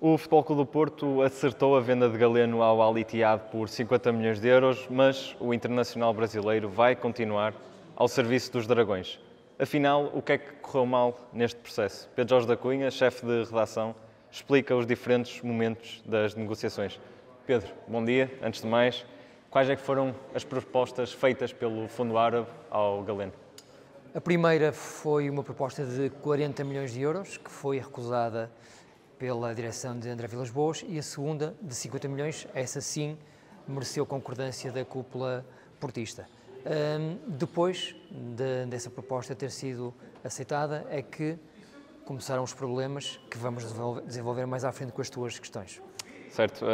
O Futebol Clube do Porto acertou a venda de Galeno ao Al Ittihad por 50 milhões de euros, mas o internacional brasileiro vai continuar ao serviço dos Dragões. Afinal, o que é que correu mal neste processo? Pedro Jorge da Cunha, chefe de redação, explica os diferentes momentos das negociações. Pedro, bom dia. Antes de mais, quais é que foram as propostas feitas pelo Fundo Árabe ao Galeno? A primeira foi uma proposta de 40 milhões de euros, que foi recusada pela direção de André Vilas-Boas, e a segunda, de 50 milhões, essa sim mereceu concordância da cúpula portista. Depois dessa proposta ter sido aceitada, é que começaram os problemas que vamos desenvolver mais à frente com as tuas questões. Certo.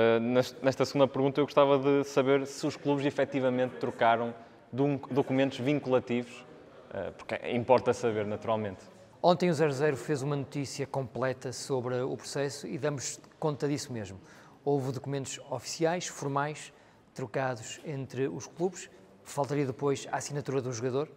Nesta segunda pergunta eu gostava de saber se os clubes efetivamente trocaram documentos vinculativos, porque importa saber naturalmente. Ontem o 00 fez uma notícia completa sobre o processo e damos conta disso mesmo. Houve documentos oficiais, formais, trocados entre os clubes. Faltaria depois a assinatura do jogador,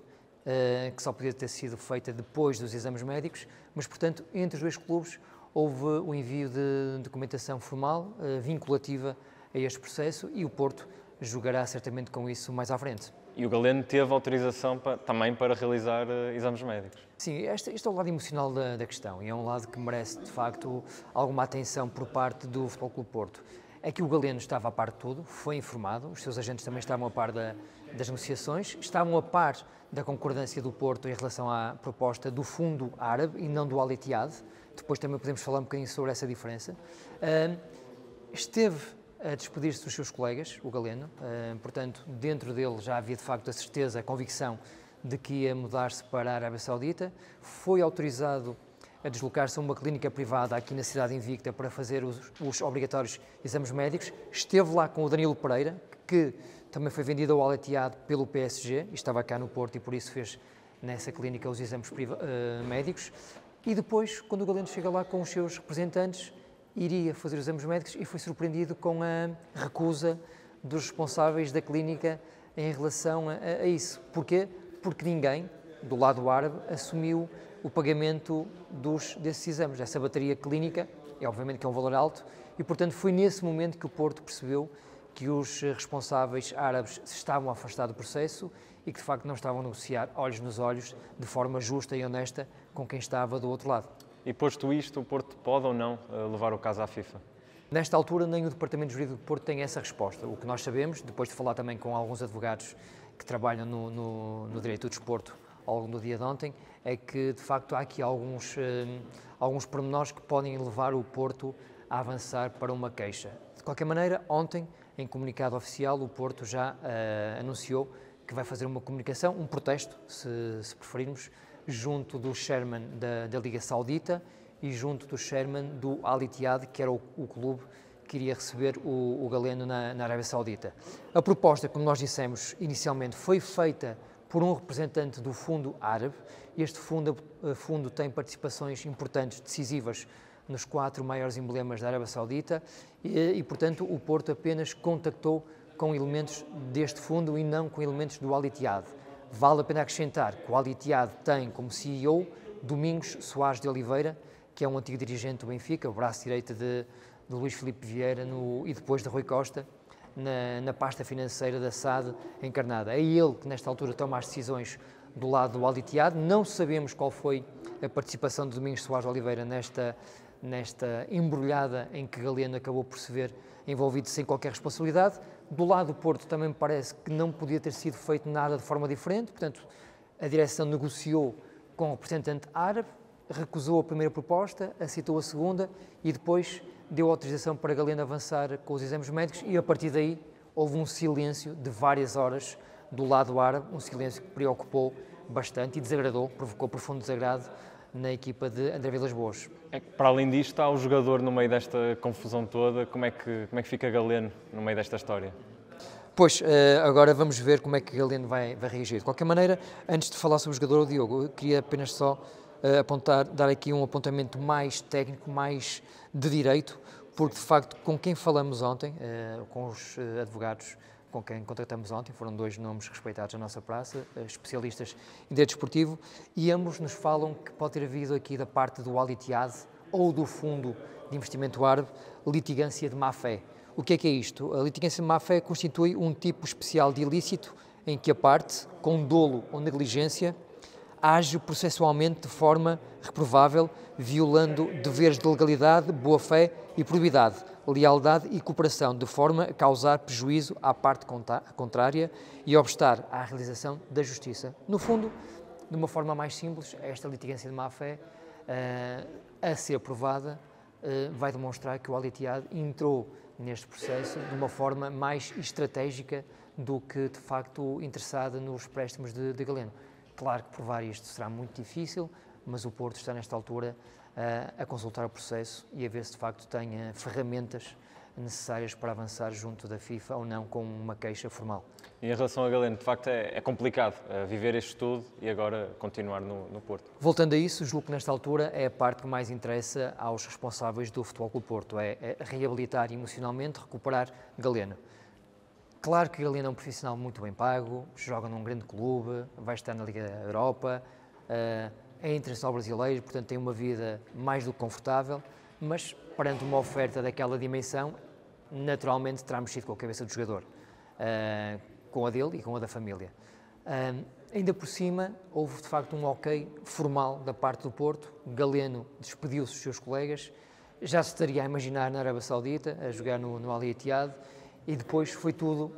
que só podia ter sido feita depois dos exames médicos, mas, portanto, entre os dois clubes houve o envio de documentação formal, vinculativa a este processo, e o Porto jogará certamente com isso mais à frente. E o Galeno teve autorização também para realizar exames médicos? Sim, este é o lado emocional da questão, e é um lado que merece, de facto, alguma atenção por parte do Futebol Clube Porto. É que o Galeno estava a par de tudo, foi informado, os seus agentes também estavam a par das negociações, estavam a par da concordância do Porto em relação à proposta do Fundo Árabe e não do Al Ittihad. Depois também podemos falar um bocadinho sobre essa diferença. Esteve a despedir-se dos seus colegas, o Galeno, portanto, dentro dele já havia de facto a certeza, a convicção de que ia mudar-se para a Arábia Saudita. Foi autorizado a deslocar-se a uma clínica privada aqui na cidade invicta para fazer os obrigatórios exames médicos. Esteve lá com o Danilo Pereira, que também foi vendido ao Al Ittihad pelo PSG, e estava cá no Porto e por isso fez nessa clínica os exames médicos. E depois, quando o Galeno chega lá com os seus representantes, iria fazer os exames médicos e foi surpreendido com a recusa dos responsáveis da clínica em relação a isso. Porquê? Porque ninguém, do lado árabe, assumiu o pagamento desses exames. Essa bateria clínica, obviamente que é um valor alto, e portanto foi nesse momento que o Porto percebeu que os responsáveis árabes se estavam a afastar do processo e que de facto não estavam a negociar olhos nos olhos, de forma justa e honesta, com quem estava do outro lado. E posto isto, o Porto pode ou não levar o caso à FIFA? Nesta altura, nem o Departamento Jurídico do Porto tem essa resposta. O que nós sabemos, depois de falar também com alguns advogados que trabalham no direito do desporto ao longo do dia de ontem, é que de facto há aqui alguns pormenores que podem levar o Porto a avançar para uma queixa. De qualquer maneira, ontem, em comunicado oficial, o Porto já anunciou que vai fazer uma comunicação, um protesto, se preferirmos, junto do chairman da Liga Saudita e junto do chairman do Al Ittihad, que era o clube que iria receber o Galeno na Arábia Saudita. A proposta, como nós dissemos inicialmente, foi feita por um representante do Fundo Árabe. Este fundo tem participações importantes, decisivas, nos 4 maiores emblemas da Arábia Saudita e, portanto, o Porto apenas contactou com elementos deste fundo e não com elementos do Al Ittihad. Vale a pena acrescentar que o Al Ittihad tem como CEO Domingos Soares de Oliveira, que é um antigo dirigente do Benfica, o braço direito de Luís Filipe Vieira e depois de Rui Costa, na pasta financeira da SAD encarnada. É ele que nesta altura toma as decisões do lado do Al Ittihad. Não sabemos qual foi a participação de Domingos Soares de Oliveira nesta embrulhada em que Galeno acabou por se ver envolvido sem qualquer responsabilidade. Do lado do Porto também me parece que não podia ter sido feito nada de forma diferente, portanto a direção negociou com o representante árabe, recusou a primeira proposta, aceitou a segunda e depois deu autorização para Galeno avançar com os exames médicos e a partir daí houve um silêncio de várias horas do lado árabe, um silêncio que preocupou bastante e desagradou, provocou profundo desagrado na equipa de André Vilas-Boas. Para além disto, está o jogador no meio desta confusão toda. Como é que fica Galeno no meio desta história? Pois, agora vamos ver como é que Galeno vai reagir. De qualquer maneira, antes de falar sobre o jogador, Diogo, eu queria apenas só dar aqui um apontamento mais técnico, mais de direito, porque de facto com quem falamos ontem, com os advogados com quem contratamos ontem, foram 2 nomes respeitados na nossa praça, especialistas em direito desportivo, e ambos nos falam que pode ter havido aqui da parte do Al Ittihad ou do Fundo de Investimento Árabe, litigância de má-fé. O que é isto? A litigância de má-fé constitui um tipo especial de ilícito em que a parte, com dolo ou negligência, age processualmente de forma reprovável, violando deveres de legalidade, boa-fé e probidade, lealdade e cooperação, de forma a causar prejuízo à parte contrária e obstar à realização da justiça. No fundo, de uma forma mais simples, esta litigância de má-fé, a ser provada, vai demonstrar que o Al Ittihad entrou neste processo de uma forma mais estratégica do que, de facto, interessada nos préstimos de Galeno. Claro que provar isto será muito difícil, mas o Porto está, nesta altura, a consultar o processo e a ver se, de facto, tem ferramentas necessárias para avançar junto da FIFA ou não com uma queixa formal. E em relação a Galeno, de facto é complicado viver este estudo e agora continuar no Porto. Voltando a isso, julgo que nesta altura é a parte que mais interessa aos responsáveis do Futebol Clube Porto, é reabilitar emocionalmente, recuperar Galeno. Claro que Galeno é um profissional muito bem pago, joga num grande clube, vai estar na Liga da Europa, é internacional brasileiro, portanto tem uma vida mais do que confortável, mas perante uma oferta daquela dimensão, naturalmente terá mexido com a cabeça do jogador, com a dele e com a da família. Ainda por cima, houve de facto um ok formal da parte do Porto, Galeno despediu-se dos seus colegas, já se estaria a imaginar na Arábia Saudita, a jogar no Al Ittihad, e depois foi tudo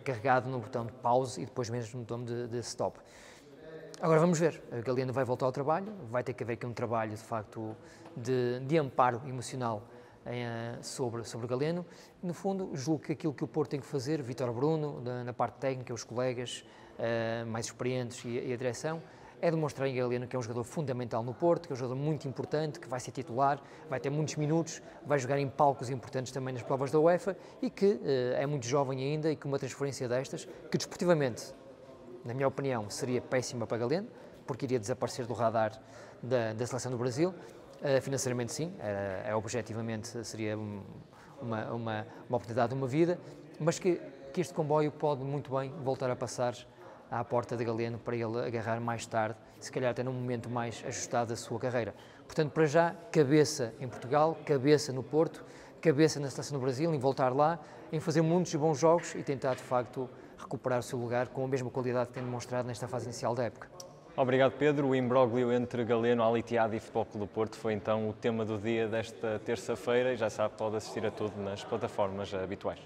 carregado no botão de pause e depois mesmo no botão de stop. Agora vamos ver, Galeno vai voltar ao trabalho, vai ter que haver aqui um trabalho de facto de amparo emocional sobre Galeno. No fundo, julgo que aquilo que o Porto tem que fazer, Vítor Bruno, na parte técnica, os colegas mais experientes e a direção, é demonstrar em Galeno que é um jogador fundamental no Porto, que é um jogador muito importante, que vai ser titular, vai ter muitos minutos, vai jogar em palcos importantes também nas provas da UEFA e que é muito jovem ainda e que uma transferência destas, que desportivamente, na minha opinião, seria péssima para Galeno, porque iria desaparecer do radar da seleção do Brasil. Financeiramente sim, objetivamente seria uma oportunidade de uma vida, mas que este comboio pode muito bem voltar a passar à porta de Galeno para ele agarrar mais tarde, se calhar até num momento mais ajustado da sua carreira. Portanto, para já, cabeça em Portugal, cabeça no Porto, cabeça na seleção do Brasil, em voltar lá, em fazer muitos bons jogos e tentar, de facto, recuperar o seu lugar com a mesma qualidade que tem demonstrado nesta fase inicial da época. Obrigado, Pedro. O imbróglio entre Galeno, Al Ittihad e Futebol Clube do Porto foi então o tema do dia desta terça-feira e já sabe, pode assistir a tudo nas plataformas habituais.